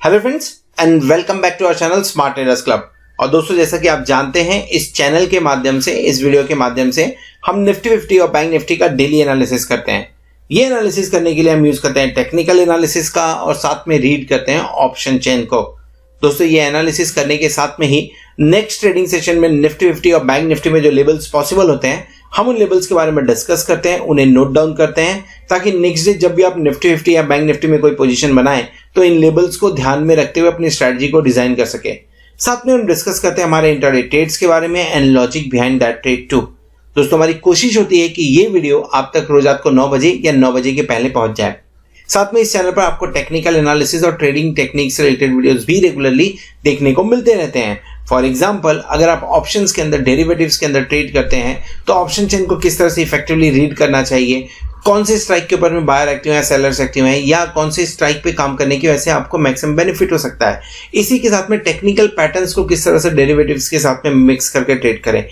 Hello friends and welcome back to our channel smart traders club. और दोस्तों, जैसा कि आप जानते हैं, इस चैनल के माध्यम से, इस वीडियो के माध्यम से हम निफ्टी 50 और बैंक निफ्टी का डेली एनालिसिस करते हैं। ये एनालिसिस करने के लिए हम यूज करते हैं टेक्निकल एनालिसिस का और साथ में रीड करते हैं ऑप्शन चेन को। दोस्तों, ये एनालिसिस करने के साथ में ही नेक्स्ट ट्रेडिंग सेशन में निफ्टी 50 और बैंक निफ्टी में जो लेवल्स पॉसिबल होते हैं, हम उन लेवल्स के बारे में डिस्कस करते हैं, उन्हें नोट डाउन करते हैं, ताकि नेक्स्ट डे जब भी आप निफ्टी 50 या बैंक निफ्टी में कोई पोजीशन बनाएं तो इन लेवल्स को ध्यान में रखते हुए अपनी स्ट्रेटजी को डिजाइन कर सके। साथ में हम डिस्कस करते हैं हमारे इंट्राडे ट्रेड्स के बारे में and logic behind that trade too. दोस्तों, हमारी कोशिश होती है कि ये वीडियो आप तक रोज रात को 9 बजे या 9 बजे के पहले पहुंच जाए। साथ में इस चैनल पर आपको टेक्निकल एनालिसिस और ट्रेडिंग टेक्निक से रिलेटेड वीडियोस भी रेगुलरली देखने को मिलते रहते हैं। फॉर एग्जाम्पल, अगर आप ऑप्शंस के अंदर, डेरिवेटिव्स के अंदर ट्रेड करते हैं तो ऑप्शन चेन को किस तरह से इफेक्टिवली रीड करना चाहिए, कौन से स्ट्राइक के ऊपर में बायर एक्टिव है, सेलर्स एक्टिव हैं, या कौन से स्ट्राइक पे काम करने की वजह से आपको मैक्सिमम बेनिफिट हो सकता है। इसी के साथ में टेक्निकल पैटर्न्स को किस तरह से डेरिवेटिव्स के साथ में मिक्स करके ट्रेड करें,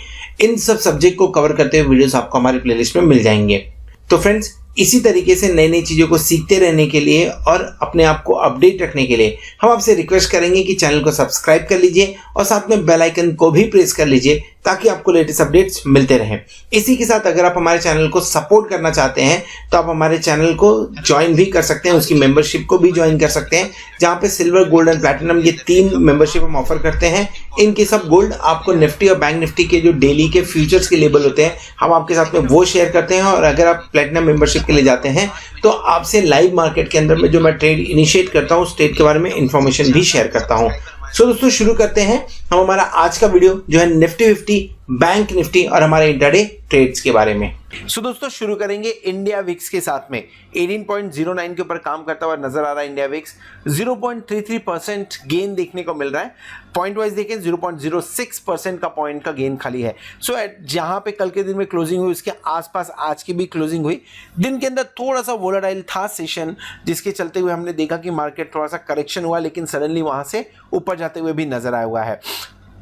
इन सब सब्जेक्ट को कवर करते हुए वीडियोस आपको हमारी प्लेलिस्ट में मिल जाएंगे। तो फ्रेंड्स, इसी तरीके से नई नई चीजों को सीखते रहने के लिए और अपने आप को अपडेट रखने के लिए हम आपसे रिक्वेस्ट करेंगे कि चैनल को सब्सक्राइब कर लीजिए और साथ में बेल आइकन को भी प्रेस कर लीजिए ताकि आपको लेटेस्ट अपडेट्स मिलते रहें। इसी के साथ अगर आप हमारे चैनल को सपोर्ट करना चाहते हैं तो आप हमारे चैनल को ज्वाइन भी कर सकते हैं, उसकी मेंबरशिप को भी ज्वाइन कर सकते हैं, जहां पे सिल्वर, गोल्ड एंड प्लैटिनम ये 3 मेंबरशिप हम ऑफर करते हैं। इनके सब गोल्ड आपको निफ्टी और बैंक निफ्टी के जो डेली के फ्यूचर्स के लेवल होते हैं, हम आपके साथ में वो शेयर करते हैं। और अगर आप प्लैटिनम मेंबरशिप के लिए जाते हैं तो आपसे लाइव मार्केट के अंदर में जो मैं ट्रेड इनिशिएट करता हूँ, उस ट्रेड के बारे में इंफॉर्मेशन भी शेयर करता हूँ। सो दोस्तों, शुरू करते हैं हम हमारा आज का वीडियो जो है निफ्टी 50, बैंक निफ्टी और हमारे इंट्राडे ट्रेड्स के बारे में। सो दोस्तों, शुरू करेंगे इंडिया विक्स के साथ में। 18.09 के ऊपर काम करता हुआ नजर आ रहा है इंडिया विक्स। 0.33% गेन देखने को मिल रहा है। पॉइंट वाइज देखें 0.06% का पॉइंट का गेन खाली है। सो जहां पे कल के दिन में क्लोजिंग हुई उसके आसपास आज की भी क्लोजिंग हुई। दिन के अंदर थोड़ा सा वोलेटाइल था सेशन, जिसके चलते हुए हमने देखा कि मार्केट थोड़ा सा करेक्शन हुआ, लेकिन सडनली वहां से ऊपर जाते हुए भी नजर आया हुआ है।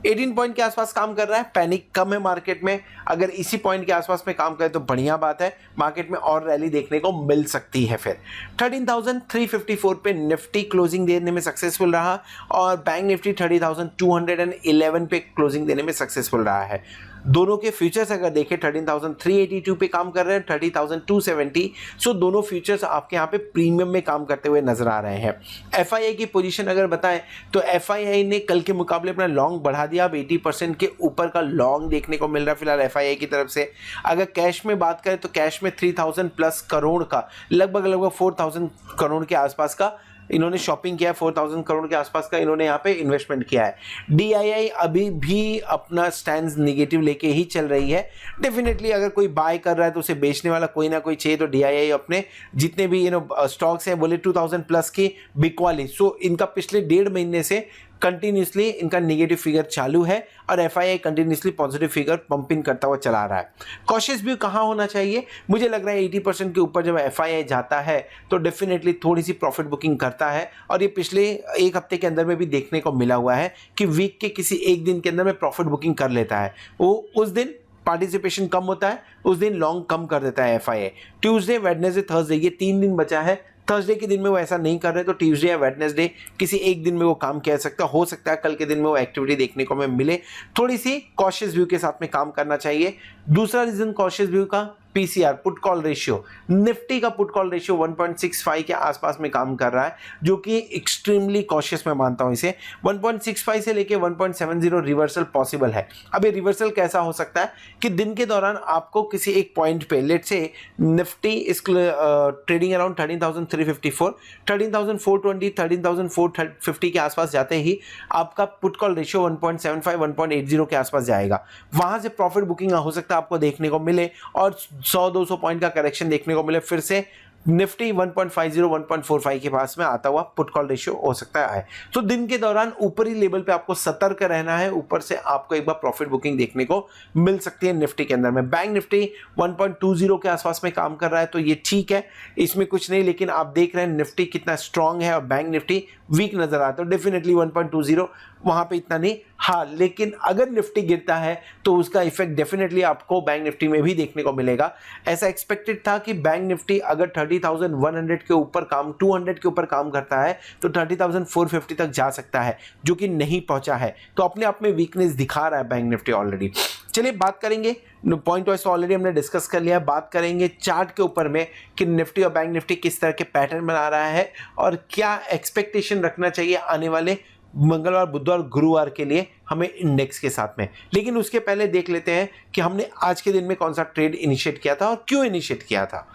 18 पॉइंट के आसपास काम कर रहा है, पैनिक कम है मार्केट में। अगर इसी पॉइंट के आसपास में काम करे तो बढ़िया बात है, मार्केट में और रैली देखने को मिल सकती है। फिर 13,354 पे निफ्टी क्लोजिंग देने में सक्सेसफुल रहा और बैंक निफ्टी 30,211 पे क्लोजिंग देने में सक्सेसफुल रहा है। दोनों के फ्यूचर्स अगर देखें 13,382 पे काम कर रहे हैं, 30,270। सो दोनों फ्यूचर्स आपके यहाँ पे प्रीमियम में काम करते हुए नजर आ रहे हैं। एफआईआई की पोजीशन अगर बताएं तो एफआईआई ने कल के मुकाबले अपना लॉन्ग बढ़ा दिया। अब 80% के ऊपर का लॉन्ग देखने को मिल रहा है फिलहाल एफआईआई की तरफ से। अगर कैश में बात करें तो कैश में 3,000 प्लस करोड़ का, लगभग 4,000 करोड़ के आसपास का इन्होंने शॉपिंग किया है। 4,000 करोड़ के आसपास का इन्होंने यहाँ पे इन्वेस्टमेंट किया है। डीआईआई अभी भी अपना स्टैंड नेगेटिव लेके ही चल रही है। डेफिनेटली अगर कोई बाय कर रहा है तो उसे बेचने वाला कोई ना कोई चाहिए, तो डीआईआई अपने जितने भी स्टॉक्स हैं बोले 2,000 प्लस की बिकवाली। सो इनका पिछले 1.5 महीने से कंटिन्यूसली इनका नेगेटिव फिगर चालू है और FII continuously positive figure pumping करता हुआ चला रहा है। कॉशियस व्यू कहाँ होना चाहिए? मुझे लग रहा है 80% के ऊपर जब एफआईआई जाता है तो डेफिनेटली थोड़ी सी प्रॉफिट बुकिंग करता है, और ये पिछले एक हफ्ते के अंदर में भी देखने को मिला हुआ है कि वीक के किसी एक दिन के अंदर में प्रॉफिट बुकिंग कर लेता है। वो उस दिन पार्टिसिपेशन कम होता है, उस दिन लॉन्ग कम कर देता है एफआईआई। ट्यूसडे, वेडनेसडे, थर्सडे ये 3 दिन बचा है। थर्सडे के दिन में वो ऐसा नहीं कर रहे तो ट्यूसडे या वेडनेसडे किसी एक दिन में वो काम कह सकता हो सकता है कल के दिन में वो एक्टिविटी देखने को हमें मिले। थोड़ी सी कॉशियस व्यू के साथ में काम करना चाहिए। दूसरा रीजन कॉशियस व्यू का PCR, put call ratio. Nifty का पुट कॉल रेशियो 1.65 के आसपास में काम कर रहा है, जो कि एक्सट्रीमली कॉशियस मैं मानता हूं इसे। 1.65 से लेके 1.70 रिवर्सल पॉसिबल है। अब ये रिवर्सल कैसा हो सकता है कि दिन के दौरान आपको किसी एक पॉइंट पे, let's say Nifty is trading around 13,354, 13,420, 13,450 के आसपास जाते ही आपका पुट कॉल रेशियो 1.75, 1.80 के आसपास जाएगा। वहां से प्रॉफिट बुकिंग हो सकता है आपको देखने को मिले और 100-200 पॉइंट का करेक्शन देखने को मिले। फिर से निफ्टी 1.50, 1.45 के पास में आता हुआ पुट कॉल रेशियो हो सकता है। तो दिन के दौरान ऊपरी लेवल पे आपको सतर्क रहना है, ऊपर से आपको एक बार प्रॉफिट बुकिंग देखने को मिल सकती है निफ्टी के अंदर में। बैंक निफ्टी 1.20 के आसपास में काम कर रहा है, तो ये ठीक है, इसमें कुछ नहीं। लेकिन आप देख रहे हैं निफ्टी कितना स्ट्रांग है और बैंक निफ्टी वीक नजर आता है, तो डेफिनेटली 1.20 वहां पे इतना नहीं हाँ, लेकिन अगर निफ्टी गिरता है तो उसका इफेक्ट डेफिनेटली आपको बैंक निफ्टी में भी देखने को मिलेगा। ऐसा एक्सपेक्टेड था कि बैंक निफ्टी अगर 30,100 के ऊपर 200 के ऊपर काम करता है तो 30,450 तक जा सकता है, जो कि नहीं पहुंचा है। तो अपने आप में वीकनेस दिखा रहा है बैंक निफ्टी ऑलरेडी। चलिए बात करेंगे, पॉइंट वाइज ऑलरेडी हमने डिस्कस कर लिया, बात करेंगे चार्ट के ऊपर में कि निफ्टी और बैंक निफ्टी किस तरह के पैटर्न बना रहा है और क्या एक्सपेक्टेशन रखना चाहिए आने वाले मंगलवार, बुधवार, गुरुवार के लिए हमें इंडेक्स के साथ में। लेकिन उसके पहले देख लेते हैं कि हमने आज के दिन में कौन सा ट्रेड इनिशिएट किया था और क्यों इनिशिएट किया था।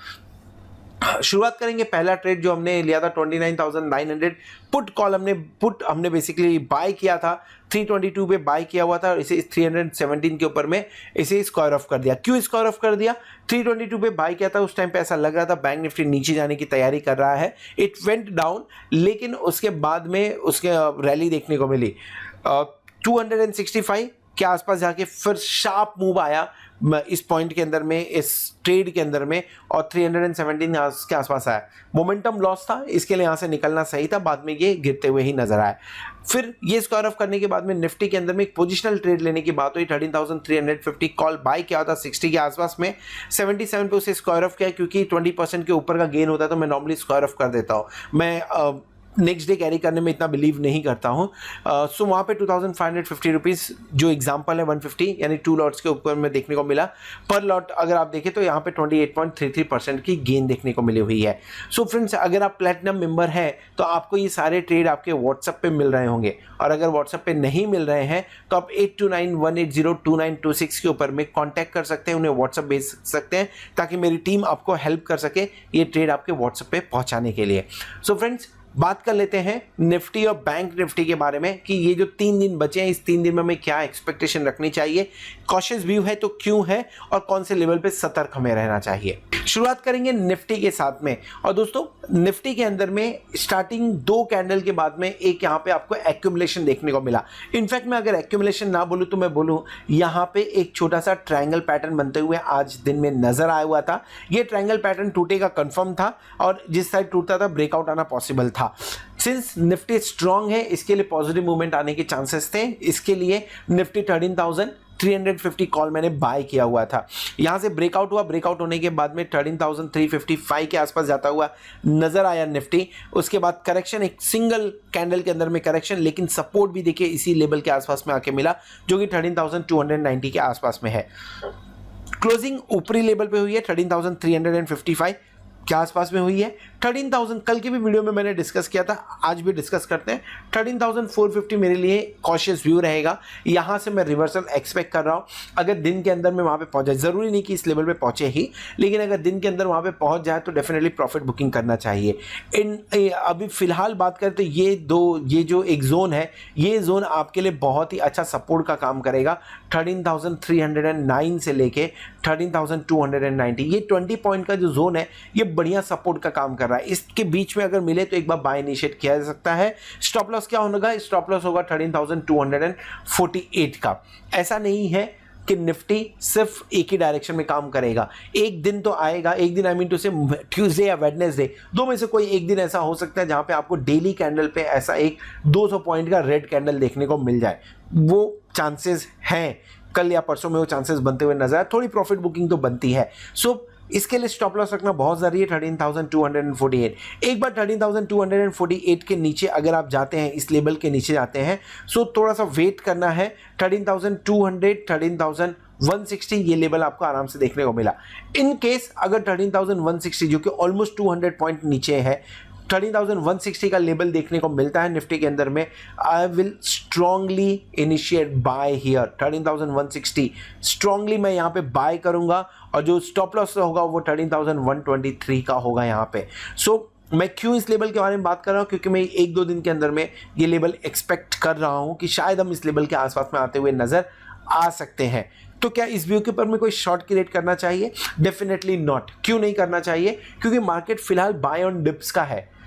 शुरुआत करेंगे, पहला ट्रेड जो हमने लिया था 29,900 पुट कॉल हमने बेसिकली बाय किया था, 322 पे बाय किया हुआ था और इसे 317 के ऊपर में इसे स्क्वायर ऑफ कर दिया। क्यों स्क्वायर ऑफ कर दिया? 322 पे बाय किया था, उस टाइम पे ऐसा लग रहा था बैंक निफ्टी नीचे जाने की तैयारी कर रहा है। इट वेंट डाउन, लेकिन उसके बाद में उसके रैली देखने को मिली 265 के आसपास जाके फिर शार्प मूव आया इस पॉइंट के अंदर में, इस ट्रेड के अंदर में, और 317 के आसपास आया। मोमेंटम लॉस था, इसके लिए यहाँ से निकलना सही था, बाद में ये गिरते हुए ही नजर आया। फिर ये स्क्वायर ऑफ करने के बाद में निफ्टी के अंदर में एक पोजिशनल ट्रेड लेने की बात हुई, 13,350 कॉल बाय किया था 60 के आसपास में, 77 पे उसे स्क्वायर ऑफ किया। क्योंकि 20% के ऊपर का गेन होता है तो मैं नॉर्मली स्क्वायर ऑफ कर देता हूँ, मैं नेक्स्ट डे कैरी करने में इतना बिलीव नहीं करता हूँ। सो वहाँ पे 2,550 रुपीज़ जो एग्जाम्पल है 150 यानी 2 लॉट्स के ऊपर में देखने को मिला। पर लॉट अगर आप देखें तो यहाँ पे 28.33% की गेन देखने को मिली हुई है। सो फ्रेंड्स, अगर आप प्लेटिनम मेंबर हैं तो आपको ये सारे ट्रेड आपके व्हाट्सएप पे मिल रहे होंगे, और अगर व्हाट्सएप पे नहीं मिल रहे हैं तो आप 8291802926 के ऊपर में कॉन्टैक्ट कर सकते हैं, उन्हें व्हाट्सएप भेज सकते हैं ताकि मेरी टीम आपको हेल्प कर सके ये ट्रेड आपके व्हाट्सएप पे पहुँचाने के लिए। सो फ्रेंड्स, बात कर लेते हैं निफ्टी और बैंक निफ्टी के बारे में कि ये जो 3 दिन बचे हैं, इस 3 दिन में हमें क्या एक्सपेक्टेशन रखनी चाहिए, कॉशियस व्यू है तो क्यों है, और कौन से लेवल पे सतर्क हमें रहना चाहिए। शुरुआत करेंगे निफ्टी के साथ में। और दोस्तों, निफ्टी के अंदर में स्टार्टिंग 2 कैंडल के बाद में एक यहाँ पे आपको एक्यूमुलेशन देखने को मिला। इनफैक्ट मैं अगर एक्यूमुलेशन ना बोलूँ तो मैं बोलूँ यहाँ पे एक छोटा सा ट्रायंगल पैटर्न बनते हुए आज दिन में नजर आया हुआ था। ये ट्रायंगल पैटर्न टूटेगा कंफर्म था, और जिस साइड टूटता था ब्रेकआउट आना पॉसिबल था। सिंस निफ्टी स्ट्रांग है, इसके लिए पॉजिटिव मूवमेंट आने के चांसेस थे, इसके लिए निफ्टी 13,350 कॉल मैंने बाय किया हुआ था। यहां से ब्रेकआउट हुआ, ब्रेकआउट होने के बाद में 13,355 के आसपास जाता हुआ नजर आया निफ्टी। उसके बाद करेक्शन, एक सिंगल कैंडल के अंदर में करेक्शन, लेकिन सपोर्ट भी देखिए इसी लेवल के आसपास में आके मिला जो कि 13,290 के आसपास में है। क्लोजिंग ऊपरी लेवल पे हुई है 13,355 के आसपास में हुई है। 13,000 कल की भी वीडियो में मैंने डिस्कस किया था, आज भी डिस्कस करते हैं। 13,450 मेरे लिए कॉशियस व्यू रहेगा। यहां से मैं रिवर्सल एक्सपेक्ट कर रहा हूं। अगर दिन के अंदर में वहां पे पहुंच जाए, जरूरी नहीं कि इस लेवल पे पहुंचे ही, लेकिन अगर दिन के अंदर वहां पे पहुंच जाए तो डेफिनेटली प्रॉफिट बुकिंग करना चाहिए। अभी फिलहाल बात करें तो ये जो एक जोन है, ये जोन आपके लिए बहुत ही अच्छा सपोर्ट का काम करेगा। 13,309 से लेके 13,290, ये 20 पॉइंट का जो जोन है ये बढ़िया सपोर्ट का काम कर रहा है। इसके बीच में अगर मिले तो एक बार बाय इनिशिएट किया जा सकता है। स्टॉप लॉस क्या होगा? स्टॉप लॉस होगा 13,248 का। ऐसा नहीं है कि निफ्टी सिर्फ एक ही डायरेक्शन में काम करेगा। एक दिन तो आएगा, एक दिन आई मीन टू से ट्यूसडे या वेडनेसडे, दो में से कोई एक दिन ऐसा हो सकता है जहां पे आपको डेली कैंडल पे ऐसा एक 200 पॉइंट का रेड कैंडल देखने को मिल जाए। वो चांसेस हैं, कल या परसों में वो चांसेस बनते हुए नजर आए। थोड़ी प्रॉफिट बुकिंग तो बनती है। सो इसके लिए स्टॉप लॉस रखना बहुत जरूरी है 13,248। एक बार 13,248 के नीचे अगर आप जाते हैं, इस लेवल के नीचे जाते हैं, सो थोड़ा सा वेट करना है। 13,200, 13,160 ये लेवल आपको आराम से देखने को मिला। इन केस अगर 13,160 जो कि ऑलमोस्ट 200 पॉइंट नीचे है, 13,160 का लेवल देखने को मिलता है निफ्टी के अंदर में, I will strongly initiate bye here. 13,160 strongly मैं यहाँ पे बाय करूंगा, और जो स्टॉप लॉस होगा वो 13,123 का होगा यहाँ पे। सो मैं क्यों इस लेवल के बारे में बात कर रहा हूँ? क्योंकि मैं 1-2 दिन के अंदर में ये लेवल एक्सपेक्ट कर रहा हूँ कि शायद हम इस लेवल के आसपास में आते हुए नजर आ सकते हैं। तो क्या इस व्यू के ऊपर में कोई शॉर्ट क्रिएट करना चाहिए? Definitely not. क्यों नहीं करना चाहिए? क्योंकि मार्केट फिलहाल बाय ऑन डिप्स का है।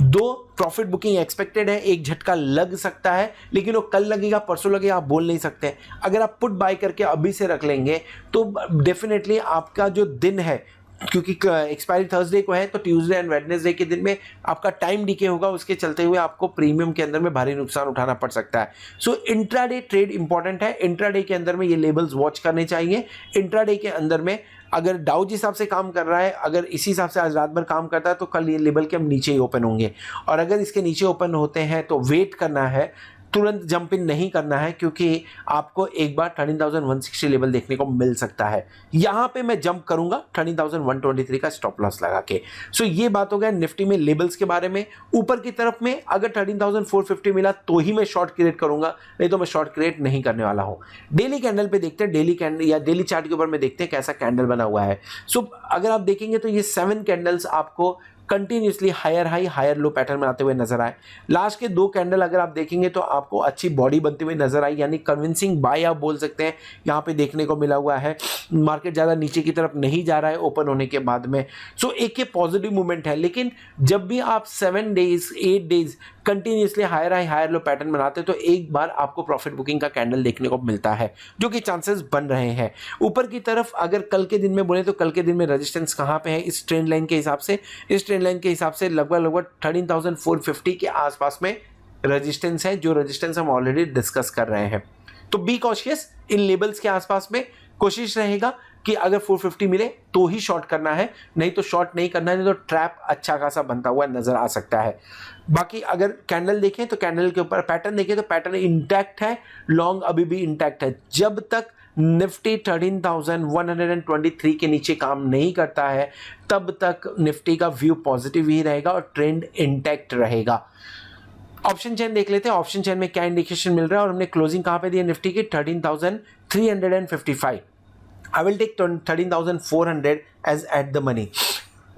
2 प्रॉफिट बुकिंग एक्सपेक्टेड है, एक झटका लग सकता है, लेकिन वो कल लगेगा परसों लगेगा आप बोल नहीं सकते। अगर आप पुट बाय करके अभी से रख लेंगे तो डेफिनेटली आपका जो दिन है क्योंकि एक्सपायरी थर्सडे को है तो ट्यूसडे एंड वेडनेसडे के दिन में आपका टाइम डीके होगा, उसके चलते हुए आपको प्रीमियम के अंदर में भारी नुकसान उठाना पड़ सकता है। सो इंट्राडे ट्रेड इंपॉर्टेंट है, इंट्राडे के अंदर में ये लेवल्स वॉच करने चाहिए। इंट्राडे के अंदर में अगर डाउ जिस हिसाब से काम कर रहा है, अगर इसी हिसाब से आज रात भर काम करता है तो कल ये लेवल के हम नीचे ही ओपन होंगे, और अगर इसके नीचे ओपन होते हैं तो वेट करना है, तुरंत जंप इन नहीं करना है, क्योंकि आपको एक बार 13,160 लेवल देखने को मिल सकता है। यहां पे मैं जंप करूंगा 13,123 का स्टॉप लॉस लगा के। सो ये बात हो गया निफ्टी में लेवल्स के बारे में। ऊपर की तरफ में अगर 13,450 मिला तो ही मैं शॉर्ट क्रिएट करूंगा, नहीं तो मैं शॉर्ट क्रिएट नहीं करने वाला हूं। डेली कैंडल पे देखते हैं, डेली कैंडल या डेली चार्ट के ऊपर में देखते हैं कैसा कैंडल बना हुआ है। सो अगर आप देखेंगे तो ये 7 कैंडल्स आपको continuously higher high higher low pattern बनाते हुए नजर आए। लास्ट के 2 कैंडल अगर आप देखेंगे तो आपको अच्छी बॉडी बनती हुई नजर आई, यानी कन्विंसिंग बाय आप बोल सकते हैं यहां पे देखने को मिला हुआ है। मार्केट ज्यादा नीचे की तरफ नहीं जा रहा है ओपन होने के बाद में। सो एक ये पॉजिटिव मूवमेंट है, लेकिन जब भी आप 7 days 8 days continuously higher high higher low pattern बनाते हैं तो एक बार आपको प्रॉफिट बुकिंग का कैंडल देखने को मिलता है, जो कि चांसेस बन रहे हैं। ऊपर की तरफ अगर कल के दिन में बोले तो कल के दिन में रेजिस्टेंस कहां पे है इस ट्रेंड लाइन के हिसाब से, इस ट्रेंड लाइन के हिसाब से लगभग 13,450 के आसपास में रेजिस्टेंस है, जो रेजिस्टेंस हम ऑलरेडी डिस्कस कर रहे हैं। तो बी कॉशियस इन लेवल्स के आसपास में। कोशिश रहेगा कि अगर 450 मिले तो ही शॉर्ट करना है, नहीं तो शॉर्ट नहीं करना है, नहीं तो ट्रैप अच्छा खासा बनता हुआ नजर आ सकता है। बाकी अगर कैंडल देखें तो कैंडल के ऊपर पैटर्न देखें तो पैटर्न इंटैक्ट है, लॉन्ग अभी भी इंटैक्ट है। जब तक निफ्टी 13,123 के नीचे काम नहीं करता है तब तक निफ्टी का व्यू पॉजिटिव ही रहेगा और ट्रेंड इंटैक्ट रहेगा। ऑप्शन चेन देख लेते हैं, ऑप्शन चेन में क्या इंडिकेशन मिल रहा है, और हमने क्लोजिंग कहां पे दी है निफ्टी की 13,355। I will take 13,400 as at the money.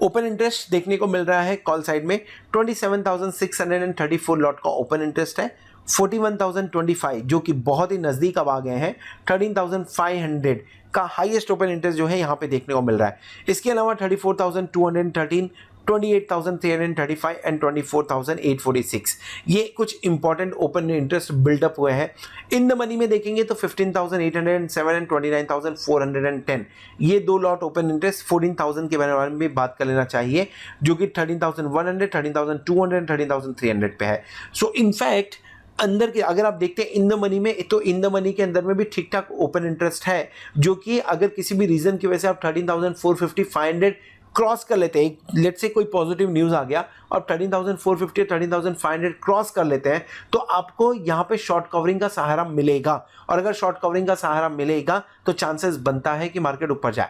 Open interest देखने को मिल रहा है कॉल साइड में 27,634 लॉट का ओपन इंटरेस्ट है। 41,025 जो कि बहुत ही नजदीक अब आ गए हैं। 13,500 का हाईएस्ट ओपन इंटरेस्ट जो है यहां पे देखने को मिल रहा है। इसके अलावा 34,213, 28,335 एंड 24,846 ये कुछ इंपॉर्टेंट ओपन इंटरेस्ट बिल्डअप हुए हैं। इन द मनी में देखेंगे तो 15,807 एंड 29,410 ये 2 लॉट ओपन इंटरेस्ट 14,000 के बारे में भी बात कर लेना चाहिए, जो कि 13,100, 13,200, 13,300 पे है। सो इनफैक्ट अंदर के अगर आप देखते हैं इन द मनी में, तो इन द मनी के अंदर में भी ठीक ठाक ओपन इंटरेस्ट है, जो कि अगर किसी भी रीजन की वजह से आप 13,450, 500 क्रॉस कर लेते हैं, लेट्स से कोई पॉजिटिव न्यूज आ गया और 13,450 13,500 क्रॉस कर लेते हैं तो आपको यहां पे शॉर्ट कवरिंग का सहारा मिलेगा, और अगर शॉर्ट कवरिंग का सहारा मिलेगा तो चांसेस बनता है कि मार्केट ऊपर जाए।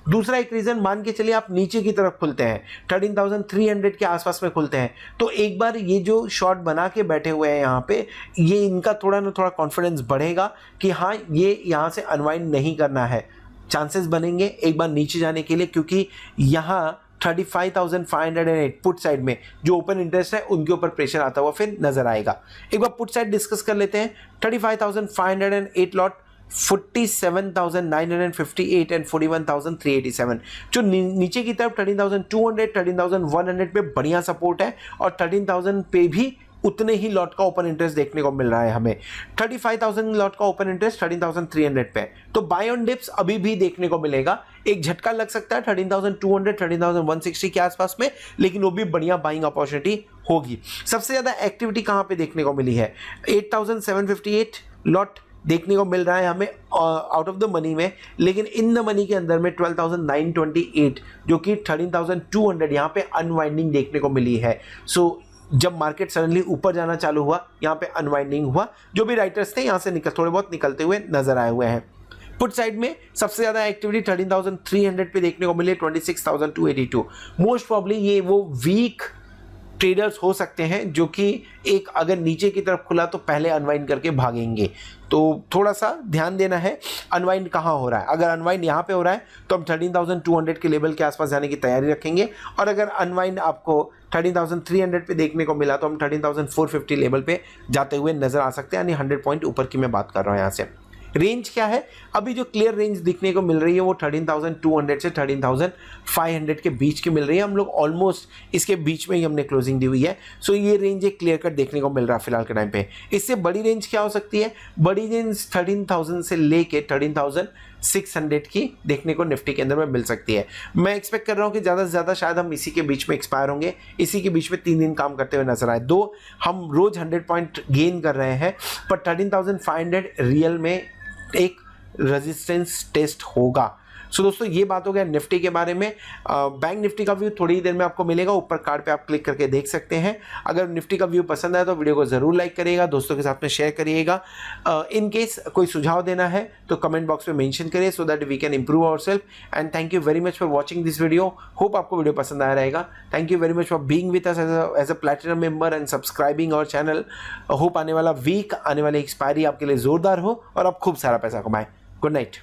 दूसरा एक रीजन मान के चलिए आप नीचे की तरफ खुलते हैं 13,300 के आसपास में खुलते हैं, तो एक बार ये जो शॉर्ट बना के बैठे हुए हैं यहाँ पे, ये इनका थोड़ा ना थोड़ा कॉन्फिडेंस बढ़ेगा कि हाँ ये यहाँ से अनवाइंड नहीं करना है। चांसेस बनेंगे एक बार नीचे जाने के लिए, क्योंकि यहाँ 35,508 पुट साइड में जो ओपन इंटरेस्ट है उनके ऊपर प्रेशर आता हुआ फिर नजर आएगा। एक बार पुट साइड डिस्कस कर लेते हैं। 35,508 लॉट, 47,958 एंड 41,387 जो नीचे की तरफ 13,200, 13,100 पे बढ़िया सपोर्ट है, और 13,000 पे भी उतने ही लॉट का ओपन इंटरेस्ट देखने को मिल रहा है हमें। 35,000 लॉट का ओपन इंटरेस्ट 13,300 पे, तो बाय ऑन डिप्स अभी भी देखने को मिलेगा। एक झटका लग सकता है 13,200, 13,160 के आसपास में, लेकिन वो भी बढ़िया बाइंग अपॉर्चुनिटी होगी। सबसे ज्यादा एक्टिविटी कहां पे देखने को मिली है? 8,758 लॉट देखने को मिल रहा है हमें आउट ऑफ द मनी में, लेकिन इन द मनी के अंदर में 12,928 जो कि 13,200 यहां पे अनवाइंडिंग देखने को मिली है। सो जब मार्केट सडनली ऊपर जाना चालू हुआ, यहाँ पे अनवाइंडिंग हुआ, जो भी राइटर्स थे यहाँ से थोड़े बहुत निकलते हुए नजर आए हुए हैं। पुट साइड में सबसे ज्यादा एक्टिविटी 13,300 पे देखने को मिली, 26,282। मोस्ट प्रॉब्ली ये वो वीक ट्रेडर्स हो सकते हैं जो कि एक अगर नीचे की तरफ खुला तो पहले अनवाइंड करके भागेंगे, तो थोड़ा सा ध्यान देना है अनवाइंड कहाँ हो रहा है। अगर अनवाइंड यहाँ पे हो रहा है तो हम 13,200 के लेवल के आसपास जाने की तैयारी रखेंगे, और अगर अनवाइंड आपको 13,300 पे देखने को मिला तो हम 13,450 लेवल पे जाते हुए नजर आ सकते हैं, यानी 100 पॉइंट ऊपर की मैं बात कर रहा हूँ। यहाँ से रेंज क्या है? अभी जो क्लियर रेंज दिखने को मिल रही है वो 13,200 से 13,500 के बीच की मिल रही है। हम लोग ऑलमोस्ट इसके बीच में ही हमने क्लोजिंग दी हुई है। सो ये रेंज एक क्लियर कट देखने को मिल रहा है फिलहाल के टाइम पे। इससे बड़ी रेंज क्या हो सकती है? बड़ी रेंज 13,000 से लेके 13,000 600 की देखने को निफ्टी के अंदर में मिल सकती है। मैं एक्सपेक्ट कर रहा हूं कि ज़्यादा से ज़्यादा शायद हम इसी के बीच में एक्सपायर होंगे, इसी के बीच में 3 दिन काम करते हुए नजर आए। दो हम रोज 100 पॉइंट गेन कर रहे हैं, पर 13,500 रियल में एक रेजिस्टेंस टेस्ट होगा। सो दोस्तों ये बात हो गया निफ्टी के बारे में। बैंक निफ्टी का व्यू थोड़ी ही देर में आपको मिलेगा, ऊपर कार्ड पे आप क्लिक करके देख सकते हैं। अगर निफ्टी का व्यू पसंद आए तो वीडियो को जरूर लाइक करिएगा, दोस्तों के साथ में शेयर करिएगा। इन केस कोई सुझाव देना है तो कमेंट बॉक्स में मेंशन करिए, so that we can improve ourselves. And thank you very much for watching this video. Hope आपको वीडियो पसंद आया रहेगा। Thank you very much for being with us as a platinum member and subscribing our channel. Hope आने वाला week, आने वाली expiry आपके लिए जोरदार हो और आप खूब सारा पैसा कमाएं। Good night.